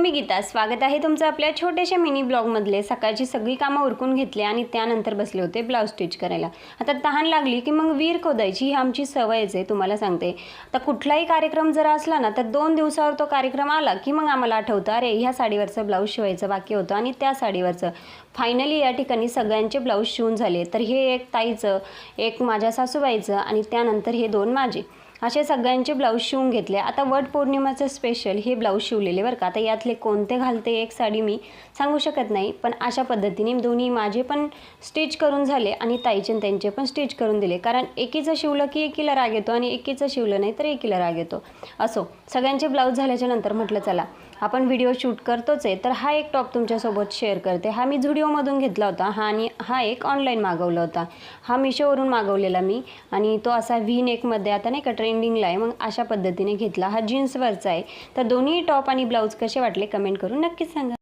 मी गीता, स्वागत आहे तुमचं आपल्या छोट्याशा मिनी ब्लॉगमधले। सकाळची सगळी कामं उरकून घेतली आणि त्यानंतर बसले होते ब्लाऊज स्टिच करायला। आता तहान लागली की मग विहीर खोदायची ही आमची सवयच आहे, तुम्हाला सांगते। आता कुठलाही कार्यक्रम जर असला ना तर 2 दिवसावर तो कार्यक्रम आला की मग आम्हाला आठवतं अरे ह्या साडीवरचं ब्लाऊज शिवायचं बाकी होतं आणि त्या साडीवरचं। फायनली या ठिकाणी सगळ्यांचे ब्लाऊज शिवून झाले। तर हे एक ताईचं, एक माझ्या सासूबाईचं आणि त्यानंतर हे 2 माझे, असे सगळ्यांचे ब्लाऊज शिवून घेतले। आता वटपौर्णिमेचं स्पेशल हे ब्लाऊज शिवलेले बरं का। आता यातले कोणते घालते एक साडी मी सांगू शकत नाही, पण अशा पद्धतीने दोन्ही माझे पण स्टिच करून झाले आणि ताईचे त्यांचे पण स्टिच करून दिले। कारण एकीचं शिवलं की एकीला राग येतो आणि एकीचं शिवलं नाही तर एकीला राग येतो। असो, सगळ्यांचे ब्लाऊज झाल्याच्या नंतर म्हटलं चला आपण व्हिडिओ शूट करतोच आहे, तर हा एक टॉप तुमच्यासोबत शेअर करते। हा मी झुडिओमधून घेतला होता आणि हा एक ऑनलाईन मागवला होता। हा मिशोवरून मागवलेला मी आणि तो असा व्ही नेकमध्ये आता नाही का ट्रेंडिंगला आहे, मग अशा पद्धतीने घेतला। हा जीन्सवरचा आहे। तर दोन्ही टॉप आणि ब्लाऊज कसे वाटले कमेंट करून नक्कीच सांगा।